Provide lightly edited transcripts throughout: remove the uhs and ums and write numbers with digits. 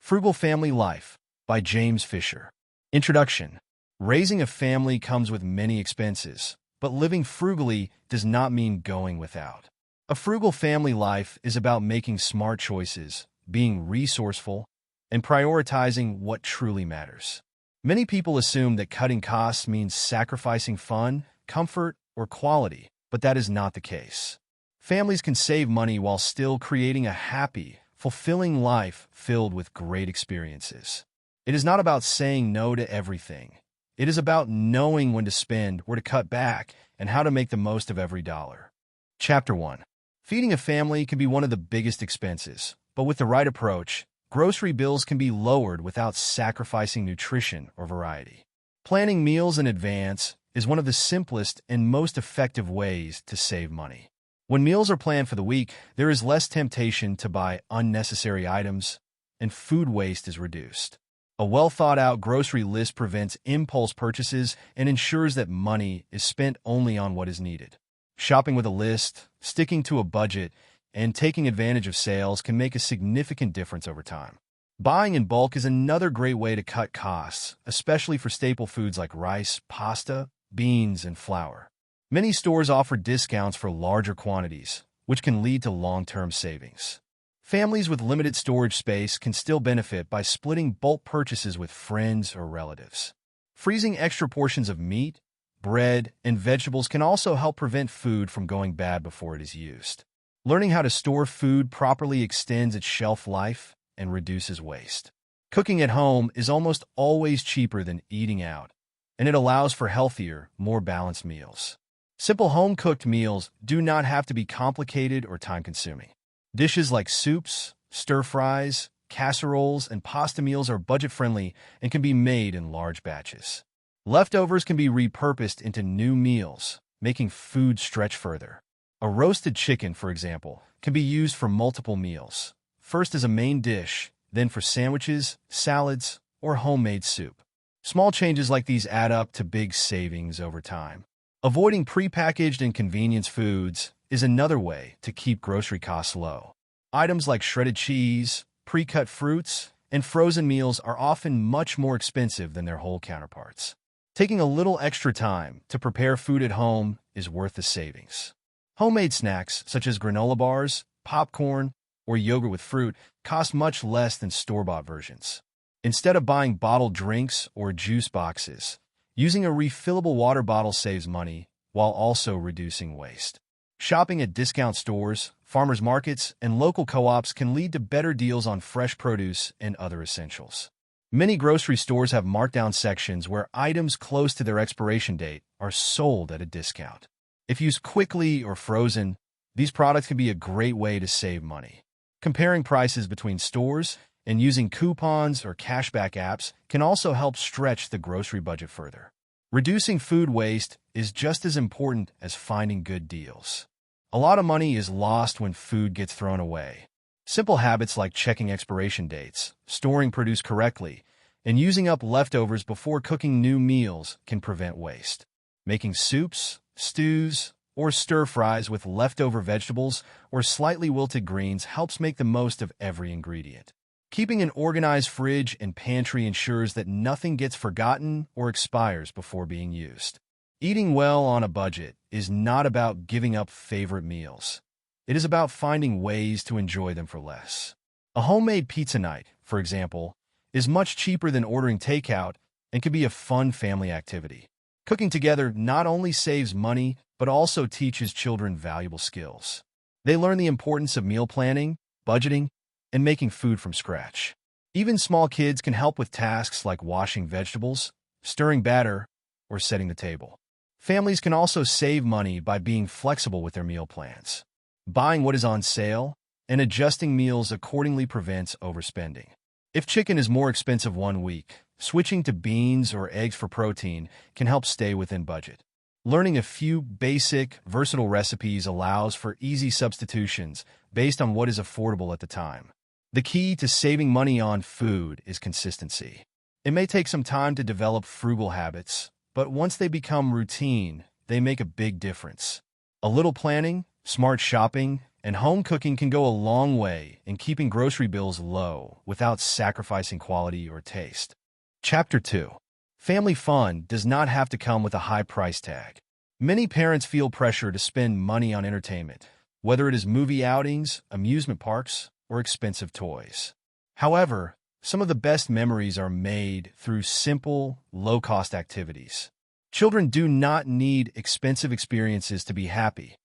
Frugal Family Life by James Fisher. Introduction. Raising a family comes with many expenses, but living frugally does not mean going without. A frugal family life is about making smart choices, being resourceful, and prioritizing what truly matters. Many people assume that cutting costs means sacrificing fun, comfort, or quality, but that is not the case. Families can save money while still creating a happy, fulfilling life filled with great experiences. It is not about saying no to everything. It is about knowing when to spend, where to cut back, and how to make the most of every dollar. Chapter 1. Feeding a family can be one of the biggest expenses, but with the right approach, grocery bills can be lowered without sacrificing nutrition or variety. Planning meals in advance is one of the simplest and most effective ways to save money. When meals are planned for the week, there is less temptation to buy unnecessary items, and food waste is reduced. A well-thought-out grocery list prevents impulse purchases and ensures that money is spent only on what is needed. Shopping with a list, sticking to a budget, and taking advantage of sales can make a significant difference over time. Buying in bulk is another great way to cut costs, especially for staple foods like rice, pasta, beans, and flour. Many stores offer discounts for larger quantities, which can lead to long-term savings. Families with limited storage space can still benefit by splitting bulk purchases with friends or relatives. Freezing extra portions of meat, bread, and vegetables can also help prevent food from going bad before it is used. Learning how to store food properly extends its shelf life and reduces waste. Cooking at home is almost always cheaper than eating out, and it allows for healthier, more balanced meals. Simple home-cooked meals do not have to be complicated or time-consuming. Dishes like soups, stir-fries, casseroles, and pasta meals are budget-friendly and can be made in large batches. Leftovers can be repurposed into new meals, making food stretch further. A roasted chicken, for example, can be used for multiple meals, first as a main dish, then for sandwiches, salads, or homemade soup. Small changes like these add up to big savings over time. Avoiding prepackaged and convenience foods is another way to keep grocery costs low. Items like shredded cheese, pre-cut fruits, and frozen meals are often much more expensive than their whole counterparts. Taking a little extra time to prepare food at home is worth the savings. Homemade snacks such as granola bars, popcorn, or yogurt with fruit cost much less than store-bought versions. Instead of buying bottled drinks or juice boxes, using a refillable water bottle saves money while also reducing waste. Shopping at discount stores, farmers markets, and local co-ops can lead to better deals on fresh produce and other essentials. Many grocery stores have markdown sections where items close to their expiration date are sold at a discount. If used quickly or frozen, these products can be a great way to save money. Comparing prices between stores and using coupons or cashback apps can also help stretch the grocery budget further. Reducing food waste is just as important as finding good deals. A lot of money is lost when food gets thrown away. Simple habits like checking expiration dates, storing produce correctly, and using up leftovers before cooking new meals can prevent waste. Making soups, stews, or stir-fries with leftover vegetables or slightly wilted greens helps make the most of every ingredient. Keeping an organized fridge and pantry ensures that nothing gets forgotten or expires before being used. Eating well on a budget is not about giving up favorite meals. It is about finding ways to enjoy them for less. A homemade pizza night, for example, is much cheaper than ordering takeout and can be a fun family activity. Cooking together not only saves money, but also teaches children valuable skills. They learn the importance of meal planning, budgeting, and making food from scratch. Even small kids can help with tasks like washing vegetables, stirring batter, or setting the table. Families can also save money by being flexible with their meal plans. Buying what is on sale and adjusting meals accordingly prevents overspending. If chicken is more expensive one week, switching to beans or eggs for protein can help stay within budget. Learning a few basic, versatile recipes allows for easy substitutions based on what is affordable at the time. The key to saving money on food is consistency. It may take some time to develop frugal habits, but once they become routine, they make a big difference. A little planning, smart shopping, and home cooking can go a long way in keeping grocery bills low without sacrificing quality or taste. Chapter 2. Family fun does not have to come with a high price tag. Many parents feel pressure to spend money on entertainment, whether it is movie outings, amusement parks, or expensive toys. However, some of the best memories are made through simple, low-cost activities. Children do not need expensive experiences to be happy.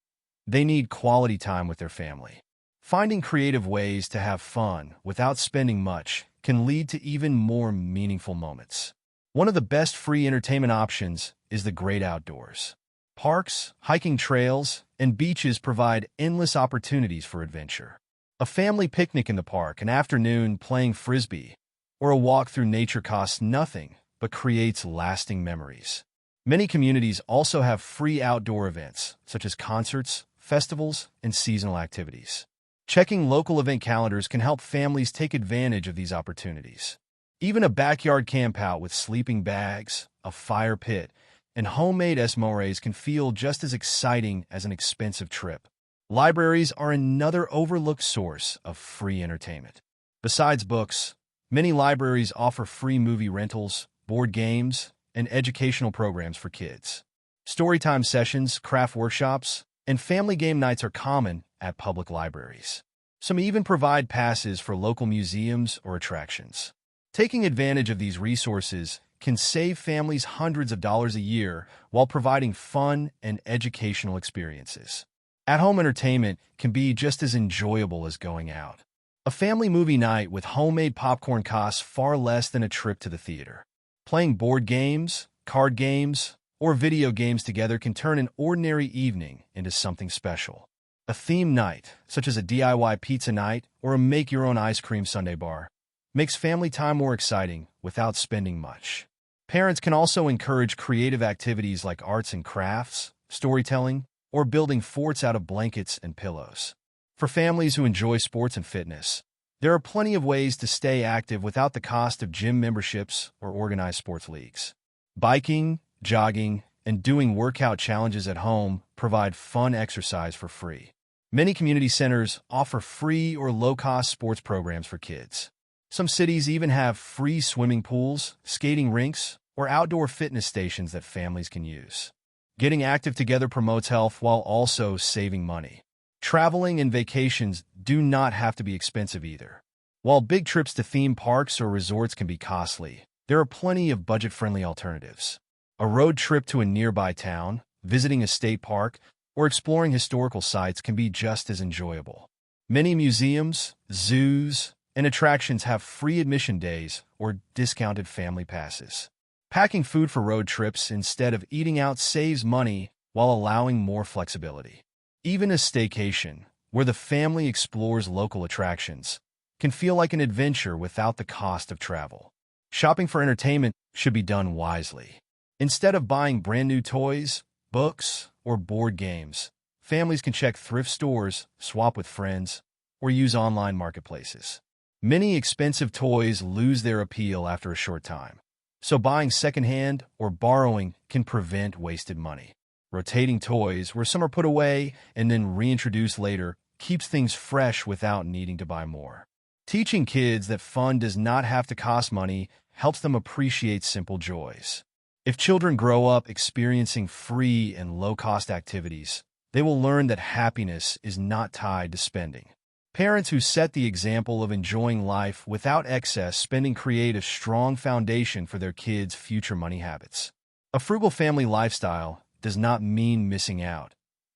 They need quality time with their family. Finding creative ways to have fun without spending much can lead to even more meaningful moments. One of the best free entertainment options is the great outdoors. Parks, hiking trails, and beaches provide endless opportunities for adventure. A family picnic in the park, an afternoon playing frisbee, or a walk through nature costs nothing but creates lasting memories. Many communities also have free outdoor events, such as concerts, festivals, and seasonal activities. Checking local event calendars can help families take advantage of these opportunities. Even a backyard campout with sleeping bags, a fire pit, and homemade s'mores can feel just as exciting as an expensive trip. Libraries are another overlooked source of free entertainment. Besides books, many libraries offer free movie rentals, board games, and educational programs for kids. Storytime sessions, craft workshops, and family game nights are common at public libraries. Some even provide passes for local museums or attractions. Taking advantage of these resources can save families hundreds of dollars a year while providing fun and educational experiences. At-home entertainment can be just as enjoyable as going out. A family movie night with homemade popcorn costs far less than a trip to the theater. Playing board games, card games, or video games together can turn an ordinary evening into something special. A theme night, such as a DIY pizza night or a make-your-own ice cream sundae bar, makes family time more exciting without spending much. Parents can also encourage creative activities like arts and crafts, storytelling, or building forts out of blankets and pillows. For families who enjoy sports and fitness, there are plenty of ways to stay active without the cost of gym memberships or organized sports leagues. Biking, jogging, and doing workout challenges at home provide fun exercise for free. Many community centers offer free or low-cost sports programs for kids. Some cities even have free swimming pools, skating rinks, or outdoor fitness stations that families can use. Getting active together promotes health while also saving money. Traveling and vacations do not have to be expensive either. While big trips to theme parks or resorts can be costly, there are plenty of budget-friendly alternatives. A road trip to a nearby town, visiting a state park, or exploring historical sites can be just as enjoyable. Many museums, zoos, and attractions have free admission days or discounted family passes. Packing food for road trips instead of eating out saves money while allowing more flexibility. Even a staycation, where the family explores local attractions, can feel like an adventure without the cost of travel. Shopping for entertainment should be done wisely. Instead of buying brand new toys, books, or board games, families can check thrift stores, swap with friends, or use online marketplaces. Many expensive toys lose their appeal after a short time, so buying secondhand or borrowing can prevent wasted money. Rotating toys, where some are put away and then reintroduced later, keeps things fresh without needing to buy more. Teaching kids that fun does not have to cost money helps them appreciate simple joys. If children grow up experiencing free and low-cost activities, they will learn that happiness is not tied to spending. Parents who set the example of enjoying life without excess spending create a strong foundation for their kids' future money habits. A frugal family lifestyle does not mean missing out.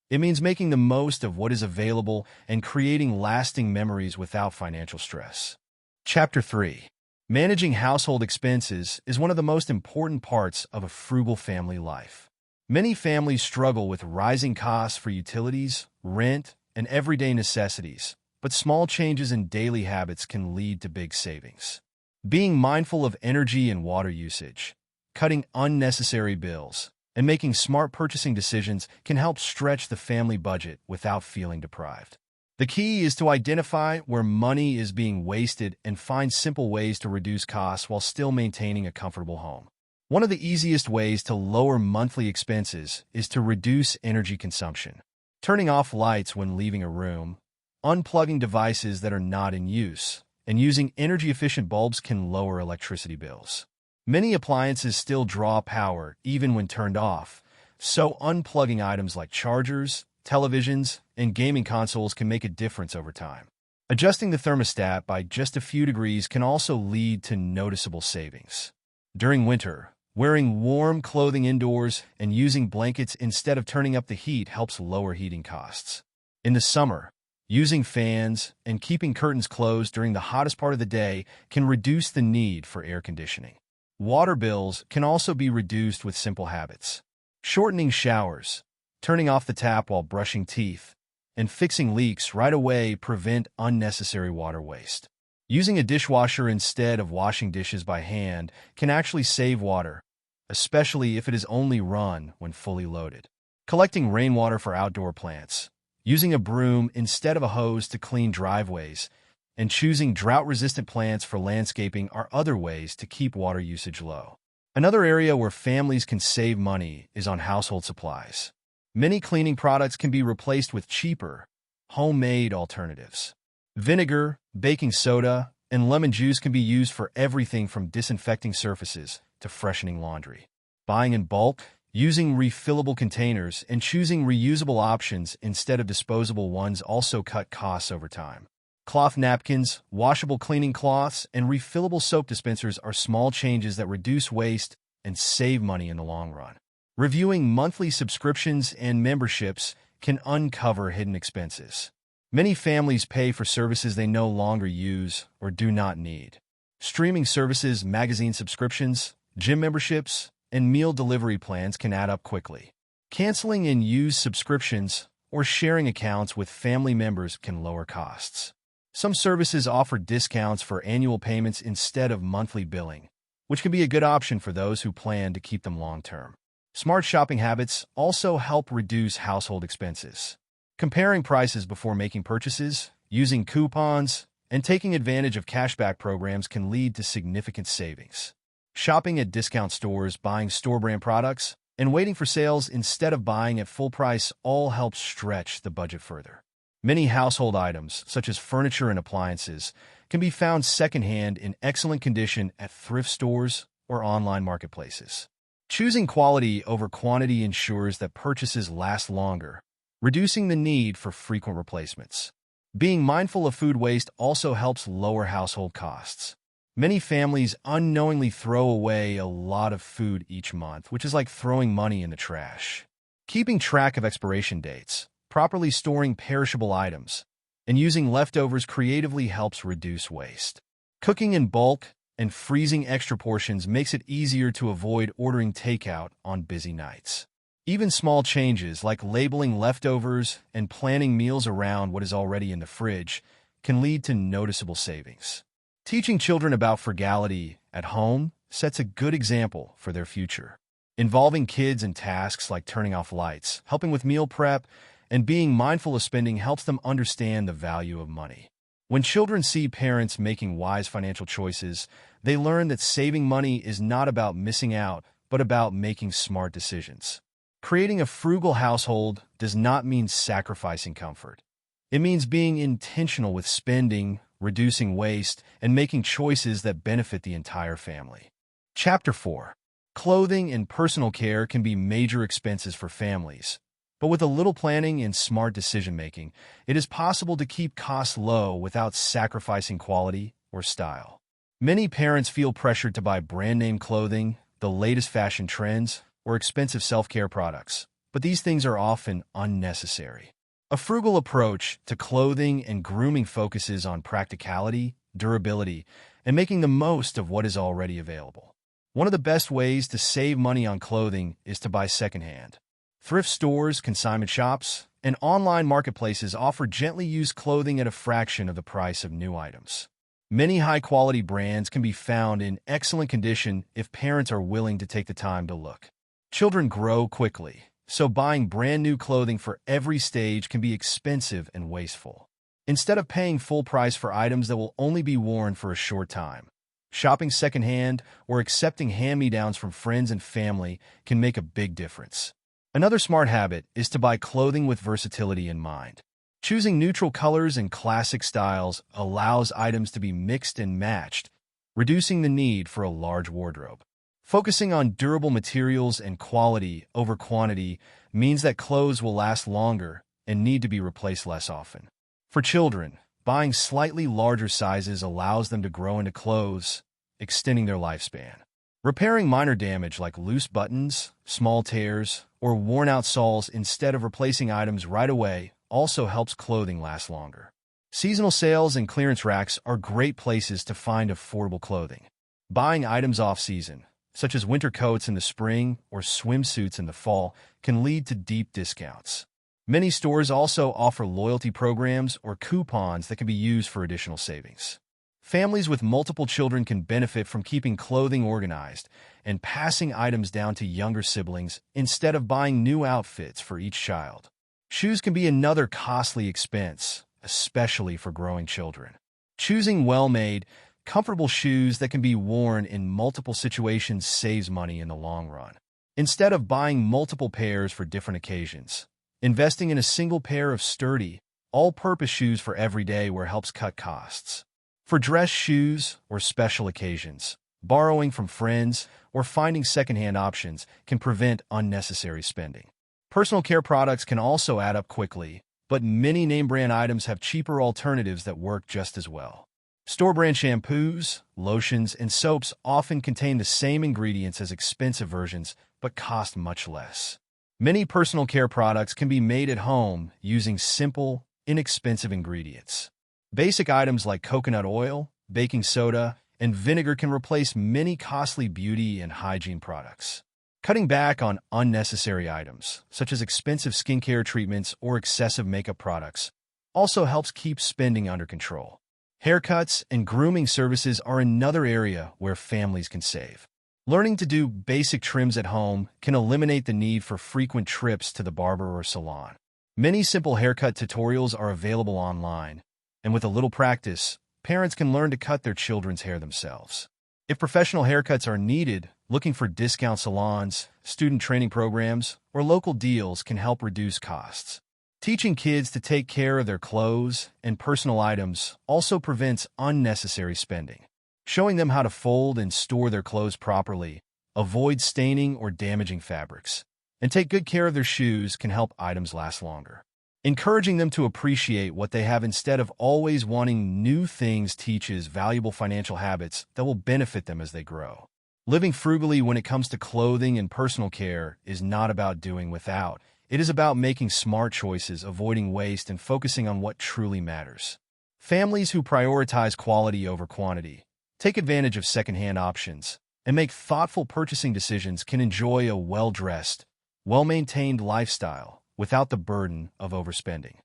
It means making the most of what is available and creating lasting memories without financial stress. Chapter 3. Managing household expenses is one of the most important parts of a frugal family life. Many families struggle with rising costs for utilities, rent, and everyday necessities, but small changes in daily habits can lead to big savings. Being mindful of energy and water usage, cutting unnecessary bills, and making smart purchasing decisions can help stretch the family budget without feeling deprived. The key is to identify where money is being wasted and find simple ways to reduce costs while still maintaining a comfortable home. One of the easiest ways to lower monthly expenses is to reduce energy consumption. Turning off lights when leaving a room, unplugging devices that are not in use, and using energy-efficient bulbs can lower electricity bills. Many appliances still draw power even when turned off, so unplugging items like chargers, televisions, and gaming consoles can make a difference over time. Adjusting the thermostat by just a few degrees can also lead to noticeable savings. During winter, wearing warm clothing indoors and using blankets instead of turning up the heat helps lower heating costs. In the summer, using fans and keeping curtains closed during the hottest part of the day can reduce the need for air conditioning. Water bills can also be reduced with simple habits. Shortening showers, turning off the tap while brushing teeth, and fixing leaks right away prevent unnecessary water waste. Using a dishwasher instead of washing dishes by hand can actually save water, especially if it is only run when fully loaded. Collecting rainwater for outdoor plants, using a broom instead of a hose to clean driveways, and choosing drought-resistant plants for landscaping are other ways to keep water usage low. Another area where families can save money is on household supplies. Many cleaning products can be replaced with cheaper, homemade alternatives. Vinegar, baking soda, and lemon juice can be used for everything from disinfecting surfaces to freshening laundry. Buying in bulk, using refillable containers, and choosing reusable options instead of disposable ones also cut costs over time. Cloth napkins, washable cleaning cloths, and refillable soap dispensers are small changes that reduce waste and save money in the long run. Reviewing monthly subscriptions and memberships can uncover hidden expenses. Many families pay for services they no longer use or do not need. Streaming services, magazine subscriptions, gym memberships, and meal delivery plans can add up quickly. Canceling and used subscriptions or sharing accounts with family members can lower costs. Some services offer discounts for annual payments instead of monthly billing, which can be a good option for those who plan to keep them long-term. Smart shopping habits also help reduce household expenses. Comparing prices before making purchases, using coupons, and taking advantage of cashback programs can lead to significant savings. Shopping at discount stores, buying store-brand products, and waiting for sales instead of buying at full price all help stretch the budget further. Many household items, such as furniture and appliances, can be found secondhand in excellent condition at thrift stores or online marketplaces. Choosing quality over quantity ensures that purchases last longer, reducing the need for frequent replacements. Being mindful of food waste also helps lower household costs. Many families unknowingly throw away a lot of food each month, which is like throwing money in the trash. Keeping track of expiration dates, properly storing perishable items, and using leftovers creatively helps reduce waste. Cooking in bulk and freezing extra portions makes it easier to avoid ordering takeout on busy nights. Even small changes like labeling leftovers and planning meals around what is already in the fridge can lead to noticeable savings. Teaching children about frugality at home sets a good example for their future. Involving kids in tasks like turning off lights, helping with meal prep, and being mindful of spending helps them understand the value of money. When children see parents making wise financial choices, they learn that saving money is not about missing out, but about making smart decisions. Creating a frugal household does not mean sacrificing comfort. It means being intentional with spending, reducing waste, and making choices that benefit the entire family. Chapter 4. Clothing and personal care can be major expenses for families. But with a little planning and smart decision-making, it is possible to keep costs low without sacrificing quality or style. Many parents feel pressured to buy brand-name clothing, the latest fashion trends, or expensive self-care products, but these things are often unnecessary. A frugal approach to clothing and grooming focuses on practicality, durability, and making the most of what is already available. One of the best ways to save money on clothing is to buy secondhand. Thrift stores, consignment shops, and online marketplaces offer gently used clothing at a fraction of the price of new items. Many high-quality brands can be found in excellent condition if parents are willing to take the time to look. Children grow quickly, so buying brand-new clothing for every stage can be expensive and wasteful. Instead of paying full price for items that will only be worn for a short time, shopping secondhand or accepting hand-me-downs from friends and family can make a big difference. Another smart habit is to buy clothing with versatility in mind. Choosing neutral colors and classic styles allows items to be mixed and matched, reducing the need for a large wardrobe. Focusing on durable materials and quality over quantity means that clothes will last longer and need to be replaced less often. For children, buying slightly larger sizes allows them to grow into clothes, extending their lifespan. Repairing minor damage like loose buttons, small tears, or worn-out soles instead of replacing items right away also helps clothing last longer. Seasonal sales and clearance racks are great places to find affordable clothing. Buying items off-season, such as winter coats in the spring or swimsuits in the fall, can lead to deep discounts. Many stores also offer loyalty programs or coupons that can be used for additional savings. Families with multiple children can benefit from keeping clothing organized and passing items down to younger siblings instead of buying new outfits for each child. Shoes can be another costly expense, especially for growing children. Choosing well-made, comfortable shoes that can be worn in multiple situations saves money in the long run. Instead of buying multiple pairs for different occasions, investing in a single pair of sturdy, all-purpose shoes for everyday wear helps cut costs. For dress shoes or special occasions, borrowing from friends or finding secondhand options can prevent unnecessary spending. Personal care products can also add up quickly, but many name-brand items have cheaper alternatives that work just as well. Store-brand shampoos, lotions, and soaps often contain the same ingredients as expensive versions, but cost much less. Many personal care products can be made at home using simple, inexpensive ingredients. Basic items like coconut oil, baking soda, and vinegar can replace many costly beauty and hygiene products. Cutting back on unnecessary items, such as expensive skincare treatments or excessive makeup products, also helps keep spending under control. Haircuts and grooming services are another area where families can save. Learning to do basic trims at home can eliminate the need for frequent trips to the barber or salon. Many simple haircut tutorials are available online, and with a little practice, parents can learn to cut their children's hair themselves. If professional haircuts are needed, looking for discount salons, student training programs, or local deals can help reduce costs. Teaching kids to take care of their clothes and personal items also prevents unnecessary spending. Showing them how to fold and store their clothes properly, avoid staining or damaging fabrics, and take good care of their shoes can help items last longer. Encouraging them to appreciate what they have instead of always wanting new things teaches valuable financial habits that will benefit them as they grow. Living frugally when it comes to clothing and personal care is not about doing without. It is about making smart choices, avoiding waste, and focusing on what truly matters. Families who prioritize quality over quantity, take advantage of secondhand options, and make thoughtful purchasing decisions can enjoy a well-dressed, well-maintained lifestyle without the burden of overspending.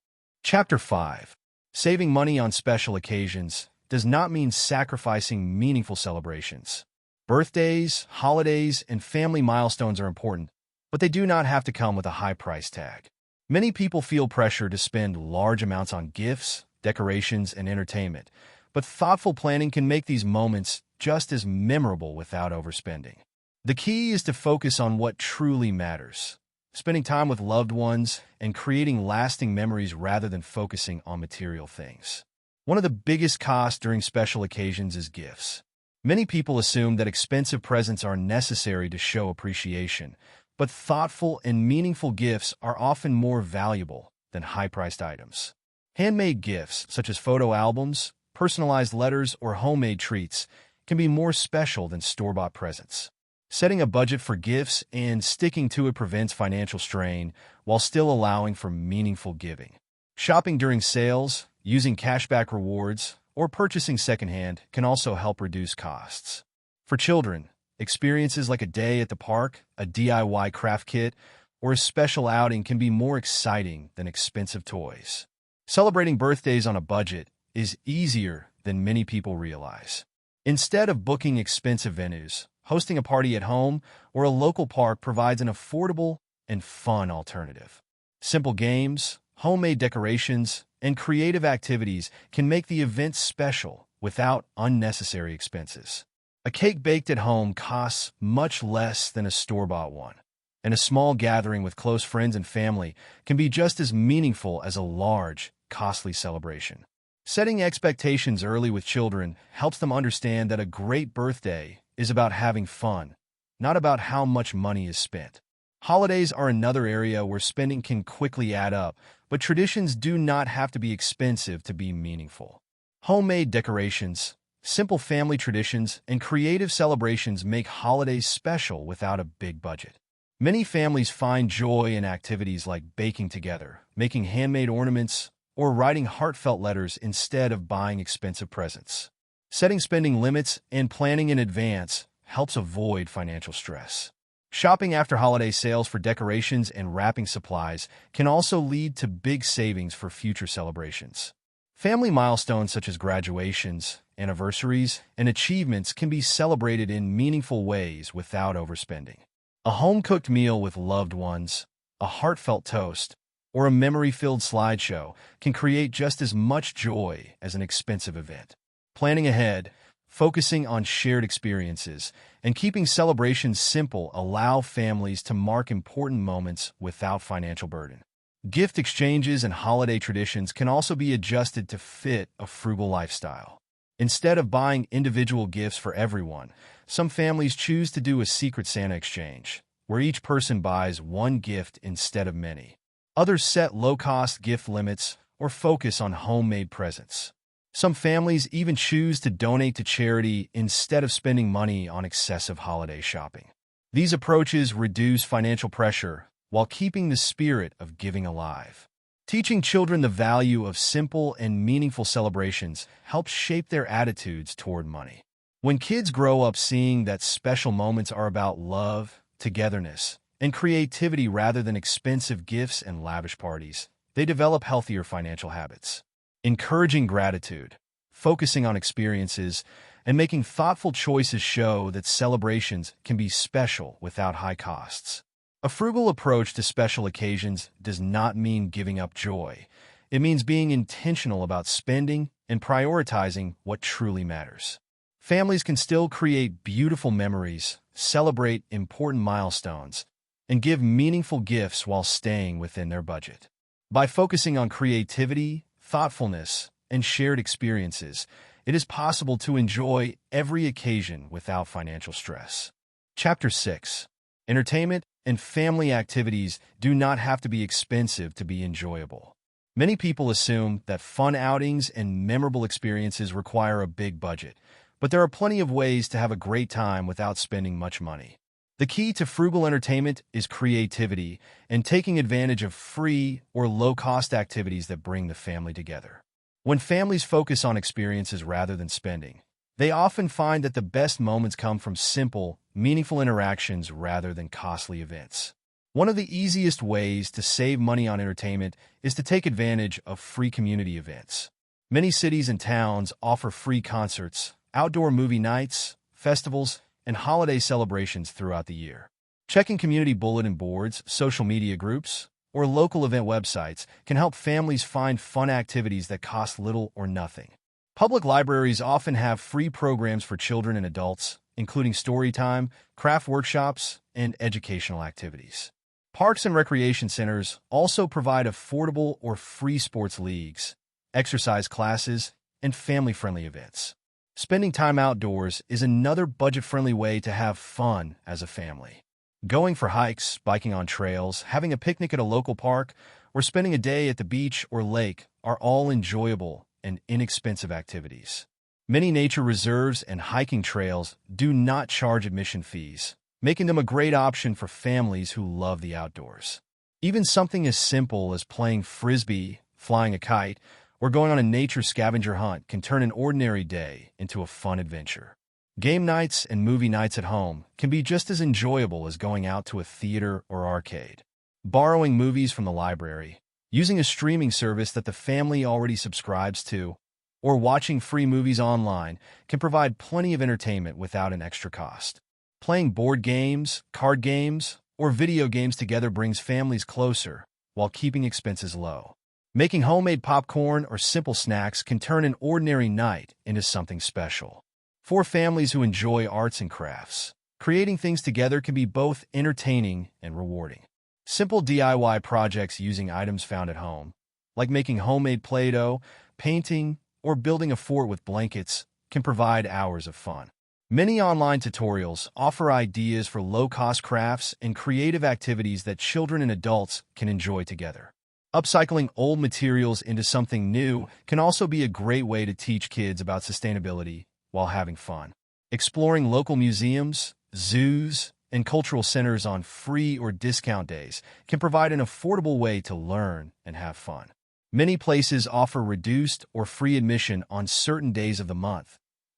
Chapter 5. Saving money on special occasions does not mean sacrificing meaningful celebrations. Birthdays, holidays, and family milestones are important, but they do not have to come with a high price tag. Many people feel pressure to spend large amounts on gifts, decorations, and entertainment, but thoughtful planning can make these moments just as memorable without overspending. The key is to focus on what truly matters, spending time with loved ones and creating lasting memories rather than focusing on material things. One of the biggest costs during special occasions is gifts. Many people assume that expensive presents are necessary to show appreciation, but thoughtful and meaningful gifts are often more valuable than high-priced items. Handmade gifts, such as photo albums, personalized letters, or homemade treats, can be more special than store-bought presents. Setting a budget for gifts and sticking to it prevents financial strain while still allowing for meaningful giving. Shopping during sales, using cashback rewards, or purchasing secondhand can also help reduce costs. For children, experiences like a day at the park, a DIY craft kit, or a special outing can be more exciting than expensive toys. Celebrating birthdays on a budget is easier than many people realize. Instead of booking expensive venues, hosting a party at home or a local park provides an affordable and fun alternative. Simple games, homemade decorations, and creative activities can make the event special without unnecessary expenses. A cake baked at home costs much less than a store-bought one, and a small gathering with close friends and family can be just as meaningful as a large, costly celebration. Setting expectations early with children helps them understand that a great birthday is about having fun, not about how much money is spent. Holidays are another area where spending can quickly add up, but traditions do not have to be expensive to be meaningful. Homemade decorations, simple family traditions, and creative celebrations make holidays special without a big budget. Many families find joy in activities like baking together, making handmade ornaments, or writing heartfelt letters instead of buying expensive presents. Setting spending limits and planning in advance helps avoid financial stress. Shopping after holiday sales for decorations and wrapping supplies can also lead to big savings for future celebrations. Family milestones such as graduations, anniversaries, and achievements can be celebrated in meaningful ways without overspending. A home-cooked meal with loved ones, a heartfelt toast, or a memory-filled slideshow can create just as much joy as an expensive event. Planning ahead, focusing on shared experiences, and keeping celebrations simple allow families to mark important moments without financial burden. Gift exchanges and holiday traditions can also be adjusted to fit a frugal lifestyle. Instead of buying individual gifts for everyone, some families choose to do a secret Santa exchange, where each person buys one gift instead of many. Others set low-cost gift limits or focus on homemade presents. Some families even choose to donate to charity instead of spending money on excessive holiday shopping. These approaches reduce financial pressure while keeping the spirit of giving alive. Teaching children the value of simple and meaningful celebrations helps shape their attitudes toward money. When kids grow up seeing that special moments are about love, togetherness, and creativity rather than expensive gifts and lavish parties, they develop healthier financial habits. Encouraging gratitude, focusing on experiences, and making thoughtful choices show that celebrations can be special without high costs. A frugal approach to special occasions does not mean giving up joy. It means being intentional about spending and prioritizing what truly matters. Families can still create beautiful memories, celebrate important milestones, and give meaningful gifts while staying within their budget. By focusing on creativity, thoughtfulness, and shared experiences, it is possible to enjoy every occasion without financial stress. Chapter 6. Entertainment and family activities do not have to be expensive to be enjoyable. Many people assume that fun outings and memorable experiences require a big budget, but there are plenty of ways to have a great time without spending much money. The key to frugal entertainment is creativity and taking advantage of free or low-cost activities that bring the family together. When families focus on experiences rather than spending, they often find that the best moments come from simple, meaningful interactions rather than costly events. One of the easiest ways to save money on entertainment is to take advantage of free community events. Many cities and towns offer free concerts, outdoor movie nights, festivals, and holiday celebrations throughout the year. Checking community bulletin boards, social media groups, or local event websites can help families find fun activities that cost little or nothing. Public libraries often have free programs for children and adults, including story time, craft workshops, and educational activities. Parks and recreation centers also provide affordable or free sports leagues, exercise classes, and family-friendly events. Spending time outdoors is another budget-friendly way to have fun as a family. Going for hikes, biking on trails, having a picnic at a local park, or spending a day at the beach or lake are all enjoyable and inexpensive activities. Many nature reserves and hiking trails do not charge admission fees, making them a great option for families who love the outdoors. Even something as simple as playing frisbee, flying a kite, or going on a nature scavenger hunt can turn an ordinary day into a fun adventure. Game nights and movie nights at home can be just as enjoyable as going out to a theater or arcade. Borrowing movies from the library, using a streaming service that the family already subscribes to, or watching free movies online can provide plenty of entertainment without an extra cost. Playing board games, card games, or video games together brings families closer while keeping expenses low. Making homemade popcorn or simple snacks can turn an ordinary night into something special. For families who enjoy arts and crafts, creating things together can be both entertaining and rewarding. Simple DIY projects using items found at home, like making homemade Play-Doh, painting, or building a fort with blankets, can provide hours of fun. Many online tutorials offer ideas for low-cost crafts and creative activities that children and adults can enjoy together. Upcycling old materials into something new can also be a great way to teach kids about sustainability while having fun. Exploring local museums, zoos, and cultural centers on free or discount days can provide an affordable way to learn and have fun. Many places offer reduced or free admission on certain days of the month,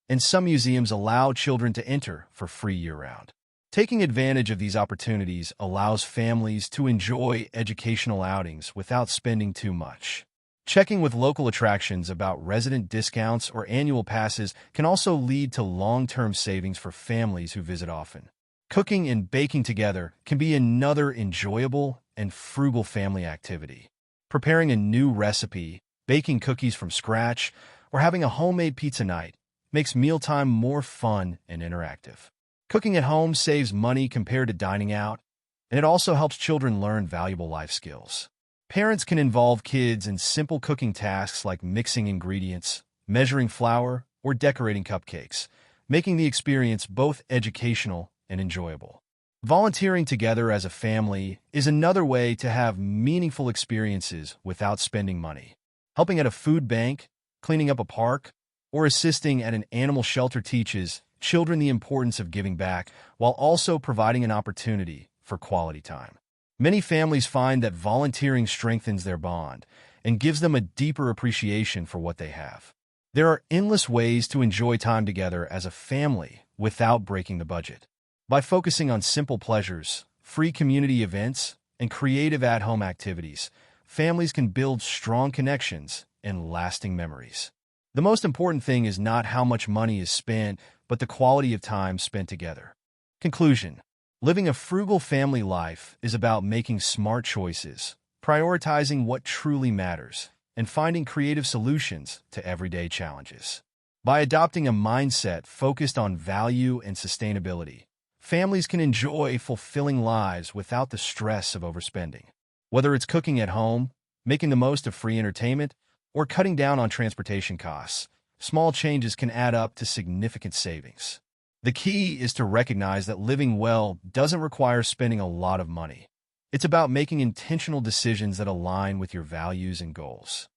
and some museums allow children to enter for free year-round. Taking advantage of these opportunities allows families to enjoy educational outings without spending too much. Checking with local attractions about resident discounts or annual passes can also lead to long-term savings for families who visit often. Cooking and baking together can be another enjoyable and frugal family activity. Preparing a new recipe, baking cookies from scratch, or having a homemade pizza night makes mealtime more fun and interactive. Cooking at home saves money compared to dining out, and it also helps children learn valuable life skills. Parents can involve kids in simple cooking tasks like mixing ingredients, measuring flour, or decorating cupcakes, making the experience both educational and enjoyable. Volunteering together as a family is another way to have meaningful experiences without spending money. Helping at a food bank, cleaning up a park, or assisting at an animal shelter teaches children the importance of giving back while also providing an opportunity for quality time. Many families find that volunteering strengthens their bond and gives them a deeper appreciation for what they have. There are endless ways to enjoy time together as a family without breaking the budget. By focusing on simple pleasures, free community events, and creative at-home activities, families can build strong connections and lasting memories. The most important thing is not how much money is spent, but the quality of time spent together. Conclusion: living a frugal family life is about making smart choices, prioritizing what truly matters, and finding creative solutions to everyday challenges. By adopting a mindset focused on value and sustainability, families can enjoy fulfilling lives without the stress of overspending. Whether it's cooking at home, making the most of free entertainment, or cutting down on transportation costs, small changes can add up to significant savings. The key is to recognize that living well doesn't require spending a lot of money. It's about making intentional decisions that align with your values and goals.